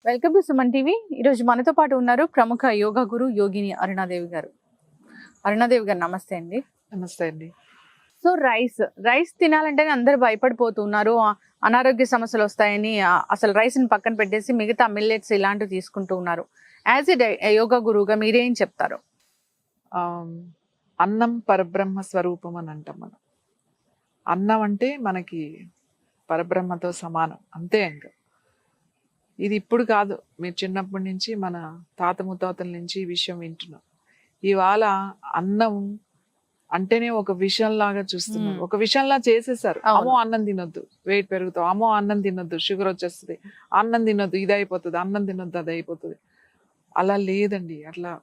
Welcome to Suman TV. ఈరోజు మనతో పాటు ఉన్నారు ప్రముఖ యోగా గురు యోగిని అరుణాదేవి గారు. అరుణాదేవి గారు నమస్తే అండి. నమస్తే అండి. సో రైస్ తినాలంటేనే అందరూ భయపడిపోతున్నారు. అనారోగ్య సమస్యలు వస్తాయని అసలు రైస్ని పక్కన పెట్టేసి మిగతా మిల్లెట్స్ ఇలాంటివి తీసుకుంటూ ఉన్నారు. యాజ్ ఏ యోగా గురువుగా మీరేం చెప్తారు? అన్నం పరబ్రహ్మ స్వరూపం అని అంటాం మనం. అన్నం అంటే మనకి పరబ్రహ్మతో సమానం, అంతే. ఇంకా ఇది ఇప్పుడు కాదు, మీరు చిన్నప్పటి నుంచి మన తాత ముత్తాతల నుంచి ఈ విషయం వింటున్నాం. ఇవాళ అన్నం అంటేనే ఒక విషయంలాగా చూస్తున్నారు, ఒక విషయంలా చేసేసారు. అమ్మో అన్నం తినొద్దు, వెయిట్ పెరుగుతావు, అమ్మో అన్నం తినొద్దు, షుగర్ వచ్చేస్తుంది, అన్నం తినొద్దు, ఇది అయిపోతుంది, అన్నం తినొద్దు, అది అయిపోతుంది. అలా లేదండి. అట్లా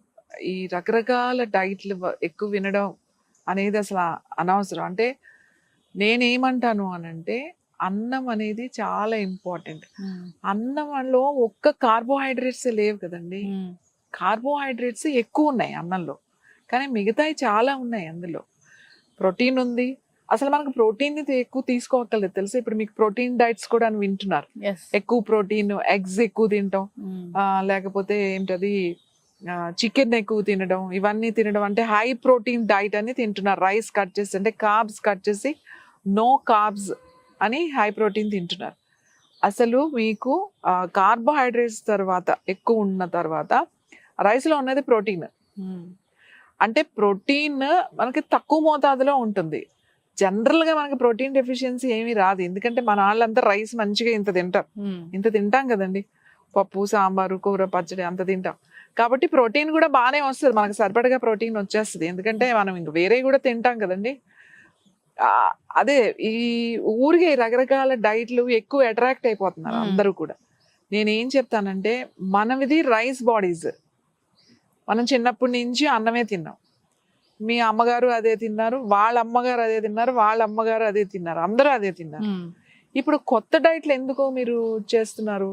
ఈ రకరకాల డైట్లు ఎక్కువ వినడం అనేది అసలు అనవసరం. అంటే నేనేమంటాను అనంటే, అన్నం అనేది చాలా ఇంపార్టెంట్. అన్నంలో ఒక్క కార్బోహైడ్రేట్స్ లేవు కదండి. కార్బోహైడ్రేట్స్ ఎక్కువ ఉన్నాయి అన్నంలో, కానీ మిగతాయి చాలా ఉన్నాయి. అందులో ప్రోటీన్ ఉంది. అసలు మనకు ప్రోటీన్ ఎక్కువ తీసుకోవట్లేదు తెలుసు. ఇప్పుడు మీకు ప్రోటీన్ డైట్స్ కూడా అని వింటున్నారు. ఎక్కువ ప్రోటీన్, ఎగ్స్ ఎక్కువ తింటాం, లేకపోతే ఏంటది చికెన్ ఎక్కువ తినడం, ఇవన్నీ తినడం అంటే హై ప్రోటీన్ డైట్ అని తింటున్నారు. రైస్ కట్ చేసి, అంటే కార్బ్స్ కట్ చేసి నో కార్బ్స్ అని హై ప్రోటీన్ తింటున్నారు. అసలు మీకు కార్బోహైడ్రేట్స్ తర్వాత ఎక్కువ ఉన్న తర్వాత రైస్లో ఉన్నది ప్రోటీన్. అంటే ప్రోటీన్ మనకి తక్కువ మోతాదులో ఉంటుంది. జనరల్గా మనకి ప్రోటీన్ డెఫిషియన్సీ ఏమీ రాదు, ఎందుకంటే మన వాళ్ళంతా రైస్ మంచిగా ఇంత తింటాం కదండి. పప్పు, సాంబారు, కూర, పచ్చడి అంత తింటాం. కాబట్టి ప్రోటీన్ కూడా బాగానే వస్తుంది, మనకు సరిపడగా ప్రోటీన్ వచ్చేస్తుంది, ఎందుకంటే మనం ఇంక వేరే కూడా తింటాం కదండి. అదే ఈ ఊరికే రకరకాల డైట్లు ఎక్కువ అట్రాక్ట్ అయిపోతున్నారు అందరూ కూడా. నేనేం చెప్తానంటే, మనది రైస్ బాడీస్. మనం చిన్నప్పటి నుంచి అన్నమే తిన్నాం. మీ అమ్మగారు అదే తిన్నారు, వాళ్ళ అమ్మగారు అదే తిన్నారు, వాళ్ళ అమ్మగారు అదే తిన్నారు, అందరూ అదే తిన్నారు. ఇప్పుడు కొత్త డైట్లు ఎందుకు మీరు చేస్తున్నారు,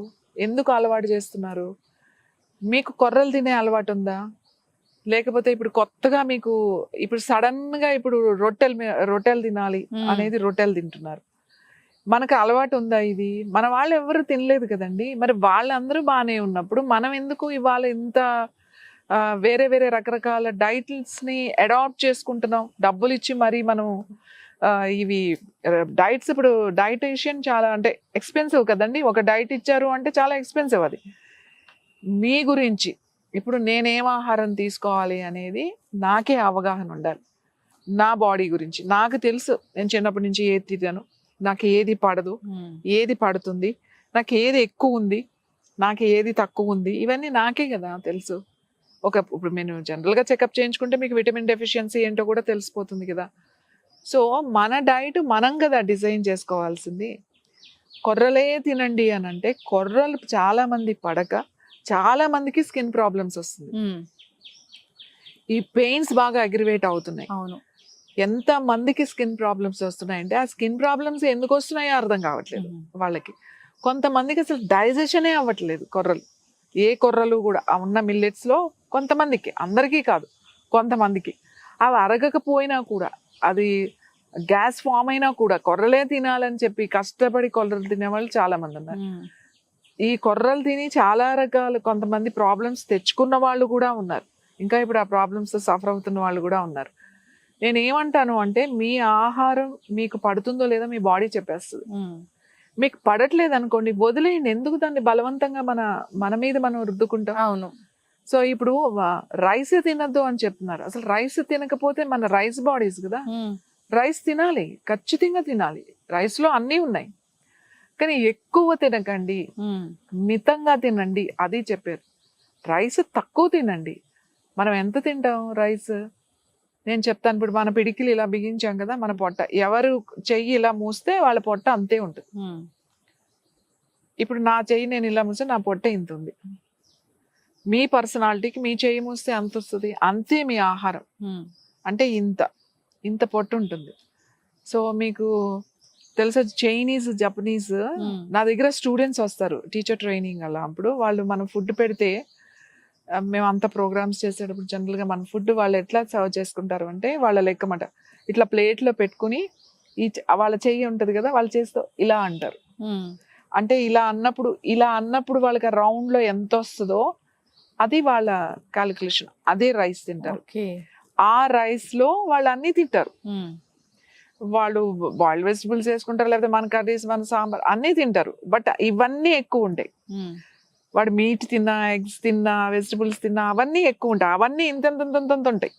ఎందుకు అలవాటు చేస్తున్నారు? మీకు కొర్రలు తినే అలవాటు ఉందా? లేకపోతే ఇప్పుడు కొత్తగా మీకు ఇప్పుడు సడన్ గా ఇప్పుడు రొట్టెలు తినాలి అనేది రొట్టెలు తింటున్నారు. మనకు అలవాటు ఉందా ఇది? మన వాళ్ళు ఎవరు తినలేదు కదండి. మరి వాళ్ళందరూ బాగానే ఉన్నప్పుడు మనం ఎందుకు ఇవాళ ఇంత వేరే వేరే రకరకాల డైట్స్ ని అడాప్ట్ చేసుకుంటున్నాం డబ్బులు ఇచ్చి? మరి మనం ఇవి డైట్స్, ఇప్పుడు డైటీషియన్ చాలా అంటే ఎక్స్పెన్సివ్ కదండి. ఒక డైట్ ఇచ్చారు అంటే చాలా ఎక్స్పెన్సివ్. అది మీ గురించి ఇప్పుడు నేనేం ఆహారం తీసుకోవాలి అనేది నాకే అవగాహన ఉండాలి. నా బాడీ గురించి నాకు తెలుసు. నేను చిన్నప్పటి నుంచి ఏది తిన్నాను, నాకు ఏది పడదు, ఏది పడుతుంది, నాకు ఏది ఎక్కువ ఉంది, నాకు ఏది తక్కువ ఉంది, ఇవన్నీ నాకే కదా తెలుసు. ఇప్పుడు నేను జనరల్గా చెకప్ చేయించుకుంటే మీకు విటమిన్ డెఫిషియన్సీ ఏంటో కూడా తెలిసిపోతుంది కదా. సో మన డైట్ మనం కదా డిజైన్ చేసుకోవాల్సింది. కొర్రలే తినండి అని అంటే, కొర్రలు చాలా మంది పడక చాలా మందికి స్కిన్ ప్రాబ్లమ్స్ వస్తుంది. ఈ పెయిన్స్ బాగా అగ్రివేట్ అవుతున్నాయి. అవును. ఎంత మందికి స్కిన్ ప్రాబ్లమ్స్ వస్తున్నాయంటే, ఆ స్కిన్ ప్రాబ్లమ్స్ ఎందుకు వస్తున్నాయో అర్థం కావట్లేదు వాళ్ళకి. కొంతమందికి అసలు డైజెషనే అవ్వట్లేదు కొర్రలు. ఏ కొర్రలు కూడా ఉన్న మిల్లెట్స్ లో కొంతమందికి, అందరికీ కాదు, కొంతమందికి అవి అరగకపోయినా కూడా, అది గ్యాస్ ఫామ్ అయినా కూడా కొర్రలే తినాలని చెప్పి కష్టపడి కొర్రలు తినే వాళ్ళు చాలా మంది ఉన్నారు. ఈ కొర్రలు తిని చాలా రకాల కొంతమంది ప్రాబ్లమ్స్ తెచ్చుకున్న వాళ్ళు కూడా ఉన్నారు. ఇంకా ఇప్పుడు ఆ ప్రాబ్లమ్స్ సఫర్ అవుతున్న వాళ్ళు కూడా ఉన్నారు. నేనేమంటాను అంటే, మీ ఆహారం మీకు పడుతుందో లేదో మీ బాడీ చెప్పేస్తుంది. మీకు పడట్లేదు అనుకోండి, వదిలేయండి. ఎందుకు దాన్ని బలవంతంగా మన మీద మనం రుద్దుకుంటాం? అవును. సో ఇప్పుడు రైస్ తినద్దు అని చెప్తున్నారు. అసలు రైస్ తినకపోతే మన రైస్ బాడీస్ కదా. రైస్ తినాలి, ఖచ్చితంగా తినాలి. రైస్ లో అన్నీ ఉన్నాయి, కానీ ఎక్కువ తినకండి, మితంగా తినండి, అది చెప్పారు. రైస్ తక్కువ తినండి. మనం ఎంత తింటాం రైస్? నేను చెప్తాను. ఇప్పుడు మన పిడికిలు ఇలా బిగించాం కదా, మన పొట్ట, ఎవరు చెయ్యి ఇలా మూస్తే వాళ్ళ పొట్ట అంతే ఉంటుంది. ఇప్పుడు నా చెయ్యి నేను ఇలా మూస్తే నా పొట్ట ఇంత ఉంది. మీ పర్సనాలిటీకి మీ చెయ్యి మూస్తే అంత వస్తుంది, అంతే మీ ఆహారం. అంటే ఇంత పొట్ట ఉంటుంది. సో మీకు తెలుసా, చైనీస్, జపనీస్, నా దగ్గర స్టూడెంట్స్ వస్తారు టీచర్ ట్రైనింగ్ అలా. అప్పుడు వాళ్ళు మనం ఫుడ్ పెడితే, మేము అంత ప్రోగ్రామ్స్ చేసేటప్పుడు జనరల్గా మన ఫుడ్ వాళ్ళు ఎట్లా సర్వ్ చేసుకుంటారు అంటే, వాళ్ళ లెక్కమాట ఇట్లా ప్లేట్లో పెట్టుకుని వాళ్ళ చెయ్యి ఉంటుంది కదా, వాళ్ళ చేస్తూ ఇలా అంటారు. అంటే ఇలా అన్నప్పుడు వాళ్ళకి రౌండ్ లో ఎంత వస్తుందో అది వాళ్ళ క్యాలిక్యులేషన్. అదే రైస్ తింటారు. ఆ రైస్ లో వాళ్ళు అన్ని తింటారు. వాళ్ళు బాయిల్డ్ వెజిటబుల్స్ వేసుకుంటారు, లేకపోతే మన కర్రీస్, మన సాంబార్ అన్ని తింటారు. బట్ ఇవన్నీ ఎక్కువ ఉంటాయి. వాడు మీట్ తిన్నా, ఎగ్స్ తిన్నా, వెజిటబుల్స్ తిన్నా అవన్నీ ఎక్కువ ఉంటాయి. అవన్నీ ఇంత ఉంటాయి.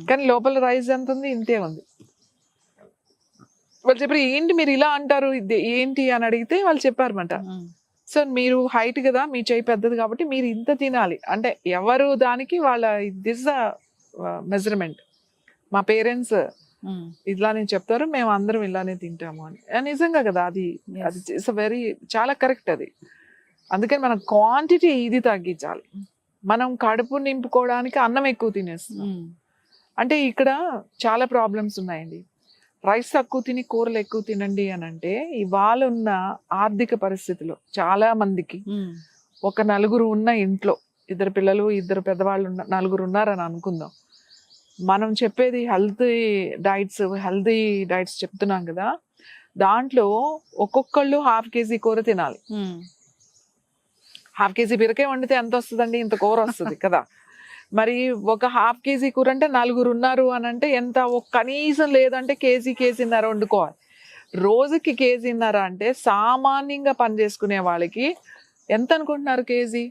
కానీ లోపల రైస్ ఎంత ఉంది? ఇంతే ఉంది. వాళ్ళు చెప్పారు, ఏంటి మీరు ఇలా అంటారు, ఏంటి అని అడిగితే వాళ్ళు చెప్పారన్నమాట. సో మీరు హైట్ కదా, మీ చేయి పెద్దది కాబట్టి మీరు ఇంత తినాలి అంటే ఎవరు దానికి వాళ్ళ దిస్ మెజర్మెంట్. మా పేరెంట్స్ ఇలానే చెప్తారు, మేము అందరం ఇలానే తింటాము అని. నిజంగా కదా, అది ఇట్స్ వెరీ చాలా కరెక్ట్ అది. అందుకని మనం క్వాంటిటీ ఇది తగ్గించాలి. మనం కడుపు నింపుకోవడానికి అన్నం ఎక్కువ తినేస్తున్నాం. అంటే ఇక్కడ చాలా ప్రాబ్లమ్స్ ఉన్నాయండి. రైస్ తక్కువ తిని కూరలు ఎక్కువ తినండి అని అంటే ఇవాళ ఉన్న ఆర్థిక పరిస్థితిలో చాలా మందికి ఒక నలుగురు ఉన్న ఇంట్లో 2 పిల్లలు 2 పెద్దవాళ్ళు నలుగురు ఉన్నారని అనుకుందాం. మనం చెప్పేది హెల్తీ డైట్స్ చెప్తున్నాం కదా, దాంట్లో ఒక్కొక్కళ్ళు ½ కేజీ కూర తినాలి. ½ కేజీ బీరకాయ వండితే ఎంత వస్తుందండి? ఇంత కూర వస్తుంది కదా. మరి ఒక ½ కేజీ కూర అంటే నలుగురు ఉన్నారు అని అంటే ఎంత? కనీసం లేదంటే కేజీన్నర వండుకోవాలి. రోజుకి కేజీన్నర అంటే సామాన్యంగా పని చేసుకునే వాళ్ళకి ఎంత అనుకుంటున్నారు? కేజీ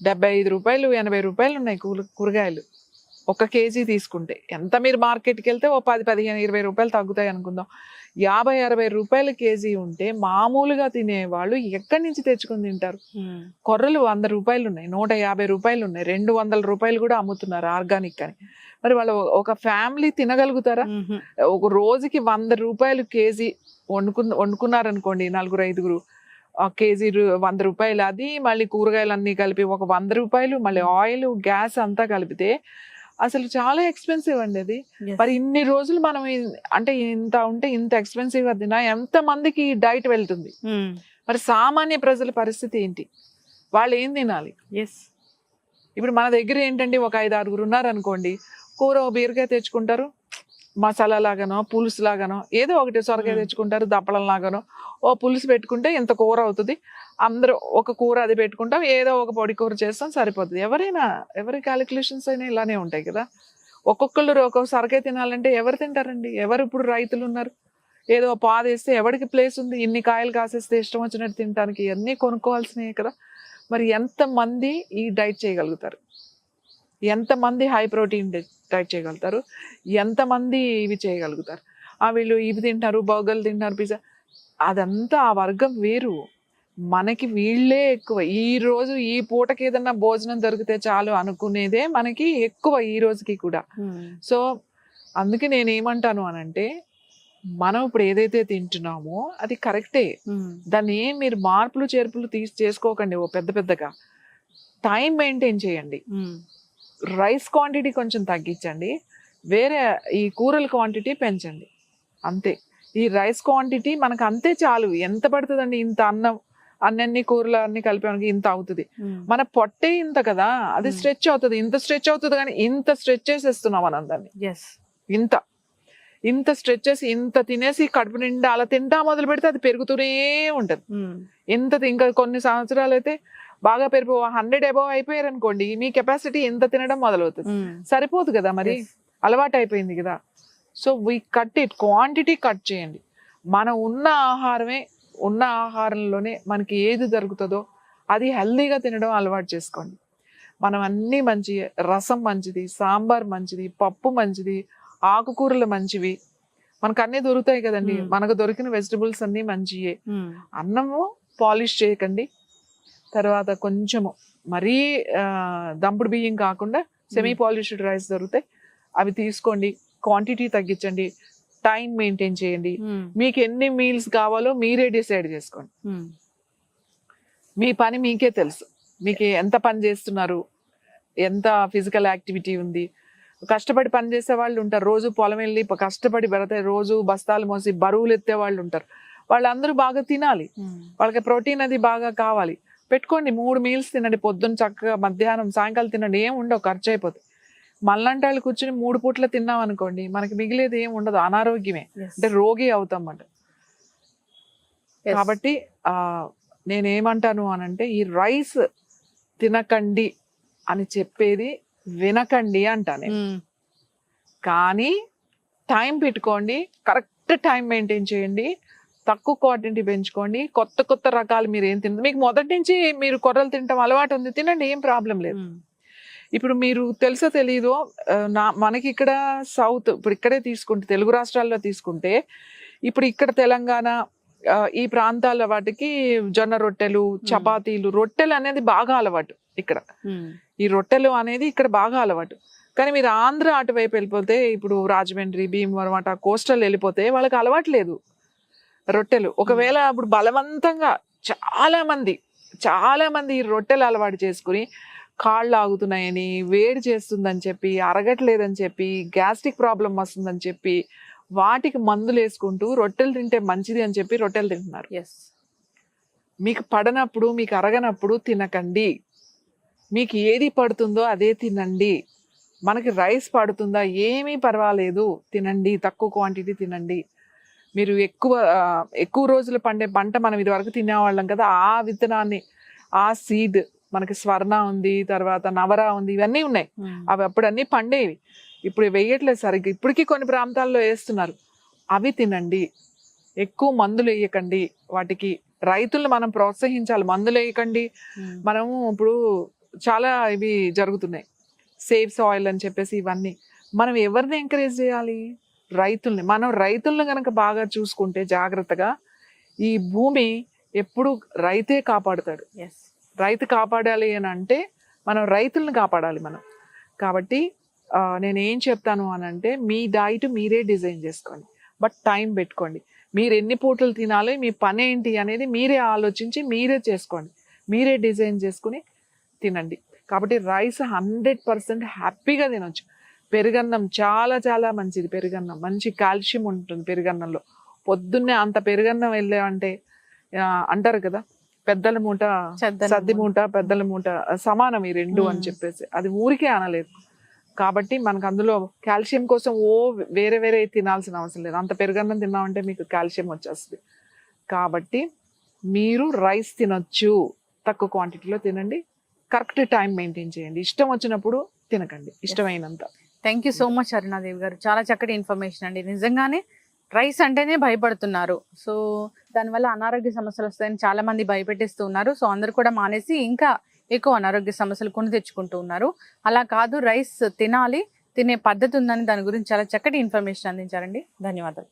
75 రూపాయలు 80 రూపాయలు ఉన్నాయి కూరగాయలు. 1 కేజీ తీసుకుంటే ఎంత? మీరు మార్కెట్కి వెళ్తే ఓ 10, 15, 20 రూపాయలు తగ్గుతాయి అనుకుందాం. 50, 60 రూపాయల కేజీ ఉంటే మామూలుగా తినేవాళ్ళు ఎక్కడి నుంచి తెచ్చుకొని తింటారు? కొర్రలు 100 రూపాయలు ఉన్నాయి, 150 రూపాయలు ఉన్నాయి, 200 రూపాయలు కూడా అమ్ముతున్నారు ఆర్గానిక్ అని. మరి వాళ్ళు ఒక ఫ్యామిలీ తినగలుగుతారా? ఒక రోజుకి 100 రూపాయలు కేజీ వండుకున్నారనుకోండి, 4-5 కేజీ 100 రూపాయలు. అది మళ్ళీ కూరగాయలు అన్నీ కలిపి ఒక 100 రూపాయలు, మళ్ళీ ఆయిల్, గ్యాస్ అంతా కలిపితే అసలు చాలా ఎక్స్పెన్సివ్ అండి అది. మరి ఇన్ని రోజులు మనం అంటే ఇంత ఉంటే ఇంత ఎక్స్పెన్సివ్ గా తిన్నా ఎంత మందికి డైట్ వెళ్తుంది? మరి సామాన్య ప్రజల పరిస్థితి ఏంటి? వాళ్ళు ఏం తినాలి? ఇప్పుడు మన దగ్గర ఏంటండి, ఒక 5-6 ఉన్నారనుకోండి, కూర బీరకాయ తెచ్చుకుంటారు, మసాలా లాగానో పులుసు లాగానో ఏదో ఒకటి, సొరకాయ తెచ్చుకుంటారు, దప్పడం లాగానో ఓ పులుసు పెట్టుకుంటే ఇంత కూర అవుతుంది. అందరూ ఒక కూర అది పెట్టుకుంటాం, ఏదో ఒక పొడి కూర చేస్తాం, సరిపోతుంది. ఎవరి క్యాలిక్యులేషన్స్ అయినా ఇలానే ఉంటాయి కదా. ఒక్కొక్కళ్ళు ఒక్కొక్క సొరకాయ తినాలంటే ఎవరు తింటారండి? ఎవరు ఇప్పుడు రైతులు ఉన్నారు? ఏదో పాదేస్తే ఎవరికి ప్లేస్ ఉంది? ఇన్ని కాయలు కాసేస్తే ఇష్టం వచ్చినట్టు తినడానికి ఇవన్నీ కొనుక్కోవాల్సినవి కదా. మరి ఎంతమంది ఈ డైట్ చేయగలుగుతారు? ఎంతమంది హై ప్రోటీన్ డైట్ చేయగలుగుతారు? ఎంతమంది ఇవి చేయగలుగుతారు? వీళ్ళు ఇవి తింటారు, బర్గర్లు తింటారు, పిజ్జా, అదంతా ఆ వర్గం వేరు. మనకి వీళ్ళే ఎక్కువ. ఈ రోజు ఈ పూటకి ఏదన్నా భోజనం దొరికితే చాలు అనుకునేదే మనకి ఎక్కువ ఈ రోజుకి కూడా. సో అందుకే నేనేమంటాను అనంటే, మనం ఇప్పుడు ఏదైతే తింటున్నామో అది కరెక్టే. దాన్ని ఏం మీరు మార్పులు చేర్పులు చేసుకోకండి ఓ పెద్దగా. టైం మెయింటైన్ చేయండి. రైస్ క్వాంటిటీ కొంచెం తగ్గించండి, వేరే ఈ కూరల క్వాంటిటీ పెంచండి, అంతే. ఈ రైస్ క్వాంటిటీ మనకు అంతే చాలు. ఎంత పడుతుందండి? ఇంత అన్ని కూరలు అన్ని కలిపి ఇంత అవుతుంది. మన పొట్టే ఇంత కదా, అది స్ట్రెచ్ అవుతుంది, ఇంత స్ట్రెచ్ అవుతుంది. కానీ ఇంత స్ట్రెచ్ చేసేస్తున్నాం మనం దాన్ని. ఇంత స్ట్రెచ్ చేసి ఇంత తినేసి కడుపు నిండా అలా తింటా మొదలు పెడితే అది పెరుగుతూనే ఉంటది. ఇంకా కొన్ని సంవత్సరాలు అయితే బాగా పెరిపో 100 అబౌవ్ అయిపోయారు అనుకోండి, మీ కెపాసిటీ ఎంత తినడం మొదలవుతుంది. సరిపోదు కదా, మరి అలవాటు అయిపోయింది కదా. So we cut it, quantity cut చేయండి. మనం ఉన్న ఆహారంలోనే మనకి ఏది దొరుకుతుందో అది హెల్దీగా తినడం అలవాటు చేసుకోండి. మనం అన్నీ మంచి, రసం మంచిది, సాంబార్ మంచిది, పప్పు మంచిది, ఆకుకూరలు మంచివి, మనకు అన్నీ దొరుకుతాయి కదండి. మనకు దొరికిన వెజిటబుల్స్ అన్నీ మంచియే. అన్నము పాలిష్ చేయకండి. తర్వాత కొంచెము మరీ దంపుడు బియ్యం కాకుండా సెమీ పాలిష్డ్ రైస్ దొరుకుతాయి, అవి తీసుకోండి. క్వాంటిటీ తగ్గించండి, టైం మెయింటైన్ చేయండి. మీకు ఎన్ని మీల్స్ కావాలో మీరే డిసైడ్ చేసుకోండి. మీ పని మీకే తెలుసు, మీకు ఎంత పని చేస్తున్నారు, ఎంత ఫిజికల్ యాక్టివిటీ ఉంది. కష్టపడి పని చేసే వాళ్ళు ఉంటారు, రోజు పొలం వెళ్ళి కష్టపడి పెడితే రోజు బస్తాలు మోసి బరువులు ఎత్తే వాళ్ళు ఉంటారు. వాళ్ళందరూ బాగా తినాలి, వాళ్ళకి ప్రోటీన్ అది బాగా కావాలి. పెట్టుకోండి, 3 మీల్స్ తినండి. పొద్దున్న చక్కగా, మధ్యాహ్నం, సాయంకాలం తినండి. ఏం ఉండవు, ఖర్చు అయిపోతుంది. మళ్ళంటి వాళ్ళు కూర్చొని 3 పూట్ల తిన్నాం అనుకోండి, మనకి మిగిలేది ఏం ఉండదు, అనారోగ్యమే. అంటే రోగి అవుతాం అన్నమాట. Yes. కాబట్టి నేనేమంటాను అనంటే ఈ రైస్ తినకండి అని చెప్పేది వినకండి అంటాను. కానీ టైం పెట్టుకోండి, కరెక్ట్ టైం మెయింటైన్ చేయండి, తక్కువ క్వాంటిటీ పెంచుకోండి, కొత్త కొత్త రకాలు మీరు ఏం తింటారు. మీకు మొదటి నుంచి మీరు కొర్రలు తినటం అలవాటు ఉంది, తినండి, ఏం ప్రాబ్లం లేదు. ఇప్పుడు మీరు తెలుసో తెలీదో మనకి ఇక్కడ సౌత్, ఇప్పుడు ఇక్కడే తీసుకుంటే తెలుగు రాష్ట్రాల్లో తీసుకుంటే, ఇప్పుడు ఇక్కడ తెలంగాణ ఈ ప్రాంతాల వాటికి జొన్న రొట్టెలు, చపాతీలు, రొట్టెలు అనేది బాగా అలవాటు ఇక్కడ. ఈ రొట్టెలు అనేది ఇక్కడ బాగా అలవాటు. కానీ మీరు ఆంధ్ర అటువైపు వెళ్ళిపోతే, ఇప్పుడు రాజమండ్రి, భీమవరం అటు కోస్టల్ వెళ్ళిపోతే వాళ్ళకి అలవాటు లేదు రొట్టెలు. ఒకవేళ అప్పుడు బలవంతంగా చాలా మంది ఈ రొట్టెలు అలవాటు చేసుకుని కాళ్ళు ఆగుతున్నాయని, వేడి చేస్తుందని చెప్పి, అరగట్లేదని చెప్పి, గ్యాస్ట్రిక్ ప్రాబ్లం వస్తుందని చెప్పి, వాటికి మందులు వేసుకుంటూ రొట్టెలు తింటే మంచిది అని చెప్పి రొట్టెలు తింటున్నారు. మీకు పడనప్పుడు, మీకు అరగనప్పుడు తినకండి. మీకు ఏది పడుతుందో అదే తినండి. మనకి రైస్ పడుతుందా, ఏమీ పర్వాలేదు, తినండి, తక్కువ క్వాంటిటీ తినండి. మీరు ఎక్కువ రోజులు పండే పంట మనం ఇది వరకు తినేవాళ్ళం కదా, ఆ విత్తనాన్ని, ఆ సీడ్, మనకి స్వర్ణ ఉంది, తర్వాత నవరా ఉంది, ఇవన్నీ ఉన్నాయి. అవి అప్పుడు అన్నీ పండేవి, ఇప్పుడు వేయట్లేదు సరిగ్గా. ఇప్పటికీ కొన్ని ప్రాంతాల్లో వేస్తున్నారు. అవి తినండి, ఎక్కువ మందులు వేయకండి వాటికి. రైతులను మనం ప్రోత్సహించాలి, మందులు వేయకండి. మనము ఇప్పుడు చాలా ఇవి జరుగుతున్నాయి, సేవ్ సాయిల్ అని చెప్పేసి, ఇవన్నీ మనం ఎవరిని ఎంకరేజ్ చేయాలి? రైతుల్ని. మనం రైతులను కనుక బాగా చూసుకుంటే జాగ్రత్తగా, ఈ భూమి ఎప్పుడు రైతే కాపాడుతాడు. రైతు కాపాడాలి అని అంటే మనం రైతులను కాపాడాలి మనం. కాబట్టి నేను ఏం చెప్తాను అని అంటే, మీ డైట్ మీరే డిజైన్ చేసుకోండి, బట్ టైం పెట్టుకోండి. మీరు ఎన్ని పూటలు తినాలి, మీ పని ఏంటి అనేది మీరే ఆలోచించి మీరే చేసుకోండి, మీరే డిజైన్ చేసుకుని తినండి. కాబట్టి రైస్ 100% హ్యాపీగా తినొచ్చు. పెరుగన్నం చాలా చాలా మంచిది. పెరుగన్నం మంచి కాల్షియం ఉంటుంది పెరుగన్నంలో. పొద్దున్నే అంత పెరుగన్నం వెళ్ళామంటే అంటారు కదా, పెద్దల మూట సద్ది మూట, పెద్దల మూట సమానం ఈ రెండు అని చెప్పేసి, అది ఊరికే అనలేదు. కాబట్టి మనకు అందులో కాల్షియం కోసం వేరే వేరే తినాల్సిన అవసరం లేదు. అంత పెరుగన్నం తిన్నామంటే మీకు కాల్షియం వచ్చేస్తుంది. కాబట్టి మీరు రైస్ తినొచ్చు, తక్కువ క్వాంటిటీలో తినండి, కరెక్ట్ టైం మెయింటైన్ చేయండి. ఇష్టం వచ్చినప్పుడు తినకండి, ఇష్టమైనంత. Thank you so much Arunadevi garu, చాలా చక్కటి ఇన్ఫర్మేషన్ అండి. నిజంగానే రైస్ అంటేనే భయపడుతున్నారు, సో దానివల్ల అనారోగ్య సమస్యలు వస్తాయని చాలా మంది భయపెట్టిస్తూ ఉన్నారు. సో అందరు కూడా మానేసి ఇంకా ఎక్కువ అనారోగ్య సమస్యలు కొని తెచ్చుకుంటూ ఉన్నారు. అలా కాదు, రైస్ తినాలి, తినే పద్ధతి ఉందని దాని గురించి చాలా చక్కటి ఇన్ఫర్మేషన్ అందించారండి. ధన్యవాదాలు.